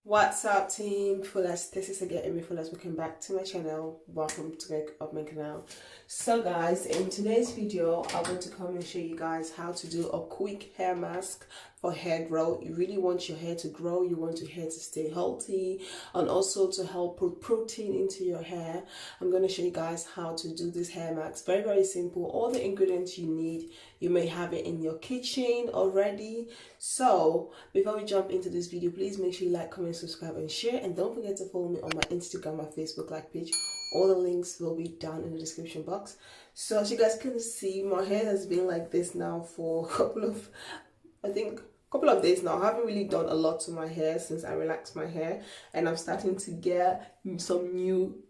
What's up, team? Fullest, this is again Amy Fullest. Welcome back to my channel. Welcome to my canal. So guys, in today's video I want to come and show you guys how to do a quick hair mask for hair growth. You really want your hair to grow, you want your hair to stay healthy, and also to help put protein into your hair. I'm going to show you guys how to do this hair mask. Very simple. All the ingredients you need, you may have it in your kitchen already. So before we jump into this video, please make sure you like, comment, subscribe and share, and don't forget to follow me on my Instagram, my Facebook page. All the links will be down in the description box. So as you guys can see, my hair has been like this now for a couple of days now. I haven't really done a lot to my hair since I relaxed my hair, and I'm starting to get some new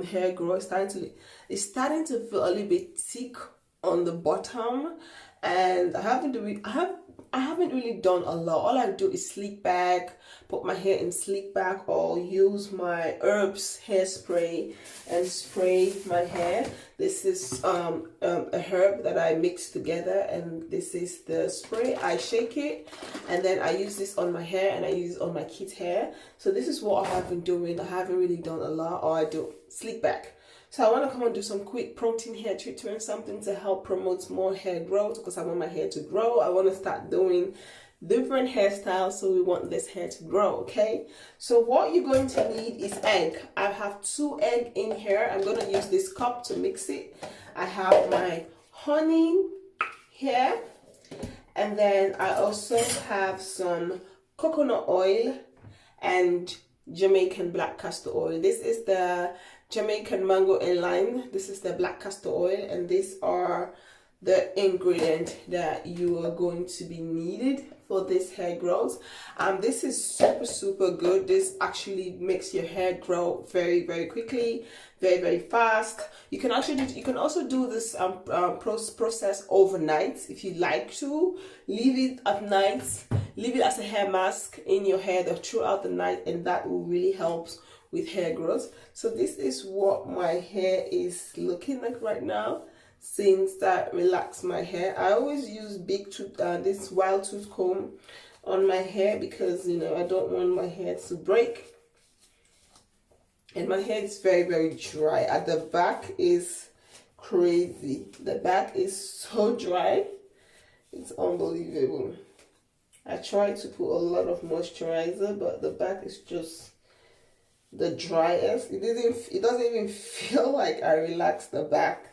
hair growth. It's starting to feel a little bit thick on the bottom, and I haven't really done a lot. All I do is slick back, put my hair in slick back, or use my herbs hairspray and spray my hair. This is a herb that I mix together, and this is the spray. I shake it, and then I use this on my hair, and I use it on my kid's hair. So this is what I have been doing. I haven't really done a lot. Or I do slick back. So I want to come and do some quick protein hair treatment, something to help promote more hair growth, because I want my hair to grow. I want to start doing different hairstyles, so we want this hair to grow. Okay, so what you're going to need is egg. I have 2 eggs in here. I'm going to use this cup to mix it. I have my honey here, and then I also have some coconut oil and Jamaican black castor oil. This is the Jamaican mango and lime. This is the black castor oil, and these are the ingredients that you are going to be needed for this hair growth. This is super good. This actually makes your hair grow very quickly, very fast. You can also do this process overnight if you like to. Leave it at night, leave it as a hair mask in your hair throughout the night, and that will really help with hair growth. So this is what my hair is looking like right now since I relaxed my hair. I always use this wild tooth comb on my hair, because I don't want my hair to break. And my hair is very dry. At the back is crazy. The back is so dry, it's unbelievable. I try to put a lot of moisturizer, but the back is just the driest. It doesn't even feel like I relaxed the back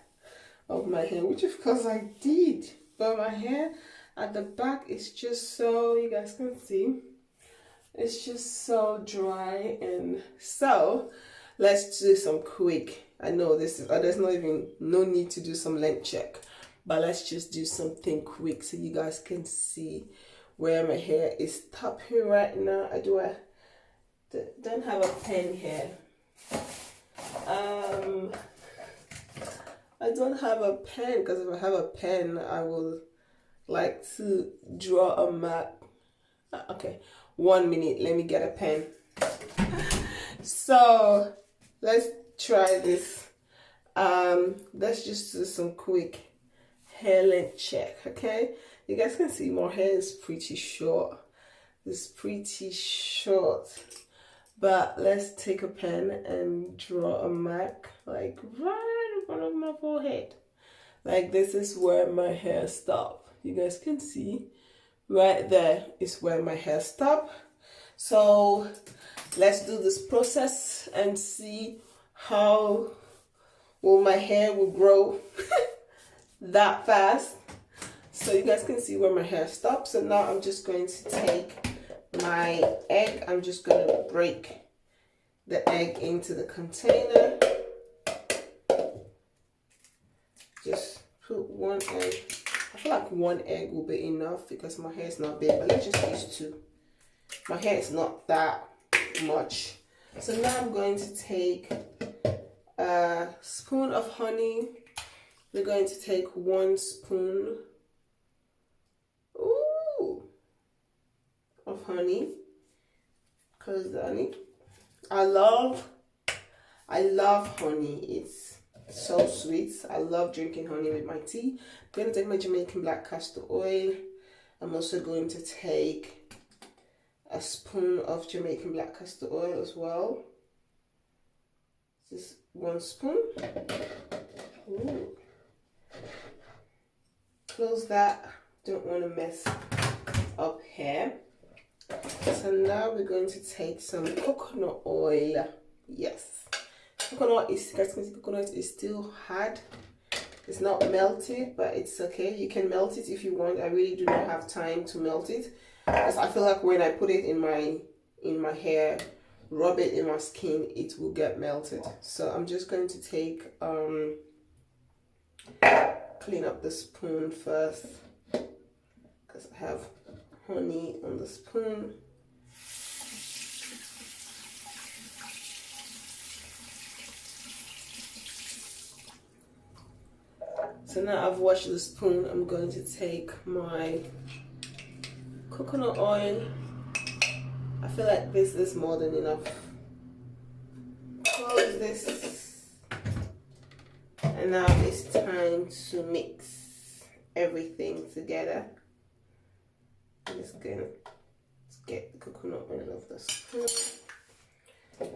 of my hair, which of course I did, but my hair at the back is just so, you guys can see, it's just so dry. And so let's do some quick, I know this is there's no need to do some length check, but let's just do something quick so you guys can see where my hair is stopping right now. I don't have a pen here. I don't have a pen, because if I have a pen, I will like to draw a map. Okay, 1 minute, let me get a pen. So let's try this. Let's just do some quick hair length check. Okay, you guys can see my hair is pretty short. It's pretty short. But let's take a pen and draw a mark, like right in front of my forehead. Like this is where my hair stops. You guys can see right there is where my hair stops. So let's do this process and see how my hair will grow that fast. So you guys can see where my hair stops. So now I'm just going to take my egg. I'm just going to break the egg into the container. Just put 1 egg. I feel like 1 egg will be enough because my hair is not big, but let's just use 2. My hair is not that much. So now I'm going to take a spoon of honey. We're going to take 1 spoon of honey, because I love honey. It's so sweet. I love drinking honey with my tea. I'm going to take my Jamaican black castor oil. I'm also going to take a spoon of Jamaican black castor oil as well. This is 1 spoon. Ooh. Close that. Don't want to mess up hair. So now we're going to take some coconut oil. Yes, coconut is still hard. It's not melted, but it's okay. You can melt it if you want. I really do not have time to melt it, because I feel like when I put it in my hair, rub it in my skin, it will get melted. So I'm just going to take clean up the spoon first, because I have honey on the spoon. So now I've washed the spoon, I'm going to take my coconut oil. I feel like this is more than enough. Close this. And now it's time to mix everything together. I'm just going to get the coconut oil off the spoon.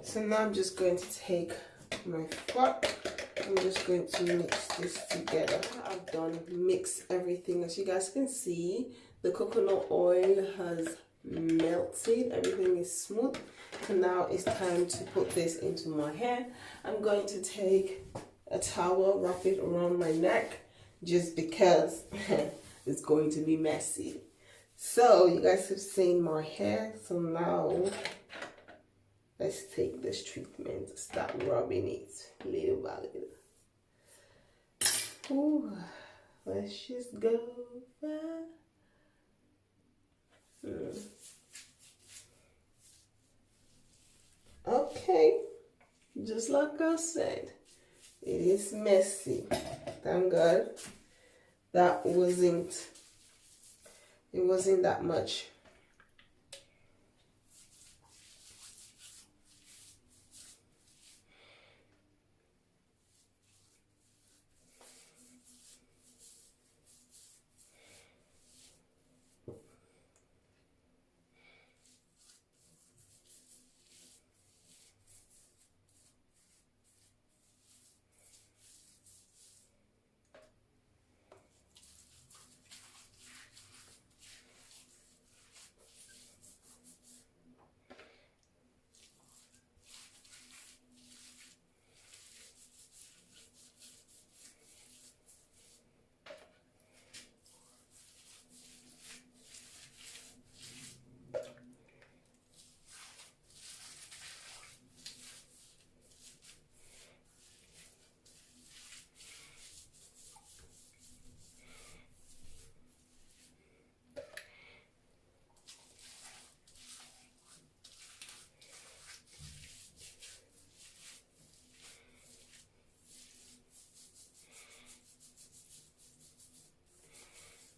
So now I'm just going to take my fork. I'm just going to mix this together. I've done mix everything. As you guys can see, the coconut oil has melted. Everything is smooth. And now it's time to put this into my hair. I'm going to take a towel, wrap it around my neck, just because it's going to be messy. So you guys have seen my hair. So now let's take this treatment, start rubbing it little by little. Ooh, let's just go back. Okay, just like I said, it is messy. Thank God that wasn't that much.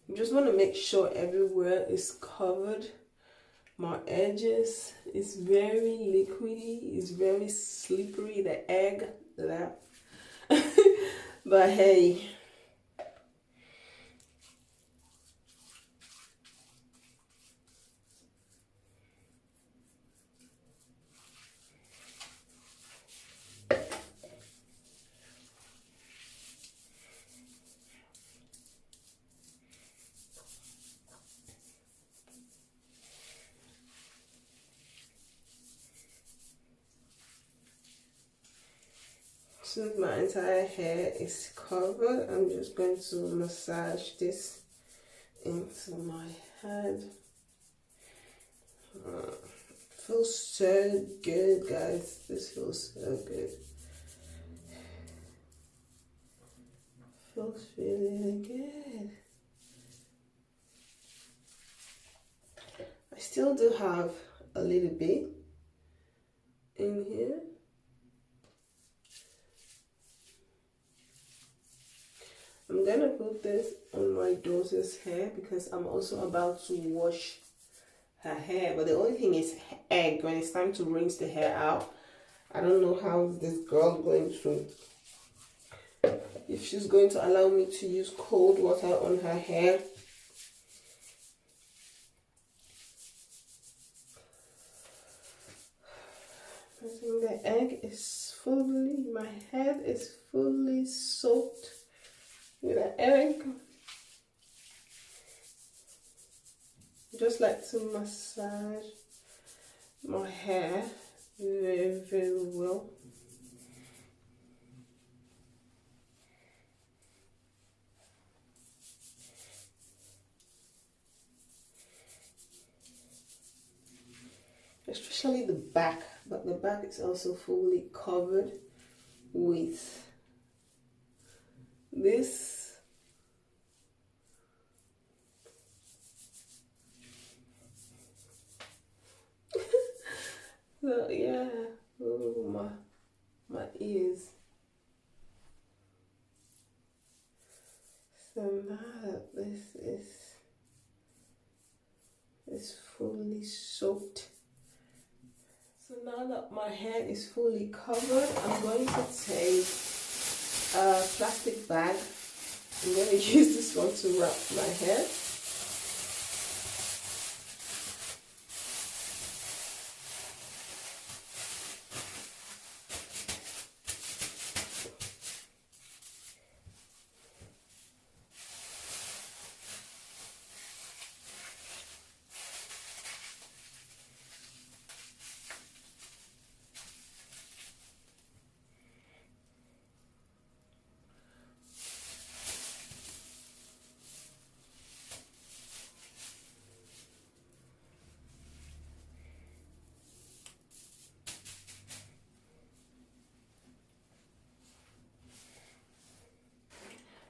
You just want to make sure everywhere is covered. My edges is very liquidy, it's very slippery, the egg, that. But hey, since my entire hair is covered, I'm just going to massage this into my head. Feels so good, guys. This feels so good. Feels really good. I still do have a little bit in here. I'm gonna put this on my daughter's hair because I'm also about to wash her hair. But the only thing is egg. When it's time to rinse the hair out, I don't know how this girl going to, if she's going to allow me to use cold water on her hair. I think the egg is fully, my head is fully soaked with the egg. Just like to massage my hair very, very well. Especially the back, but the back is also fully covered with this. So yeah, oh, my ears. So now that this is fully soaked. So now that my hair is fully covered, I'm going to take a plastic bag. I'm going to use this one to wrap my hair.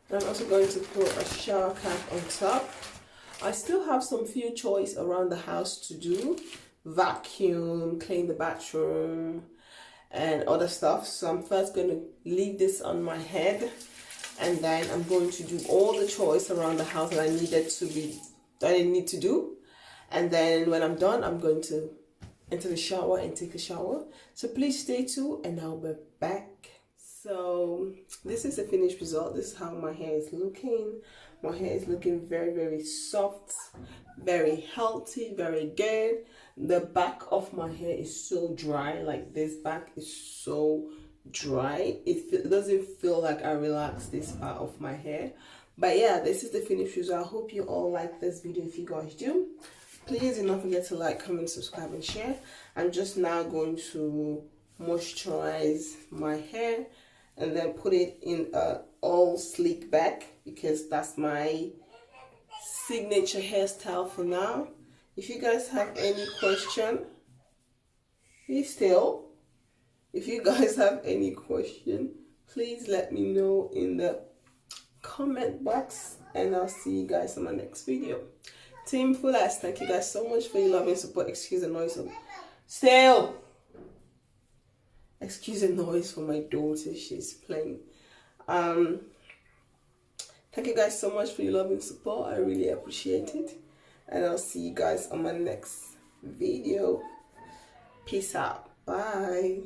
I'm also going to put a shower cap on top. I still have some few chores around the house to do. Vacuum, clean the bathroom, and other stuff. So I'm first going to leave this on my head, and then I'm going to do all the chores around the house that I need to do. And then when I'm done, I'm going to enter the shower and take a shower. So please stay tuned and I'll be back. So this is the finished result. This is how my hair is looking. My hair is looking very, very soft, very healthy, very good. The back of my hair is so dry. Like this back is so dry. It doesn't feel like I relaxed this part of my hair. But yeah, this is the finished result. I hope you all like this video. If you guys do, please do not forget to like, comment, subscribe, and share. I'm just now going to moisturize my hair and then put it in a all sleek back, because that's my signature hairstyle for now. If you guys have any question, if you guys have any question, please let me know in the comment box, and I'll see you guys on my next video. Team Fullest, thank you guys so much for your love and support. Excuse the noise excuse the noise for my daughter, she's playing. Thank you guys so much for your love and support. I really appreciate it, and I'll see you guys on my next video. Peace out. Bye.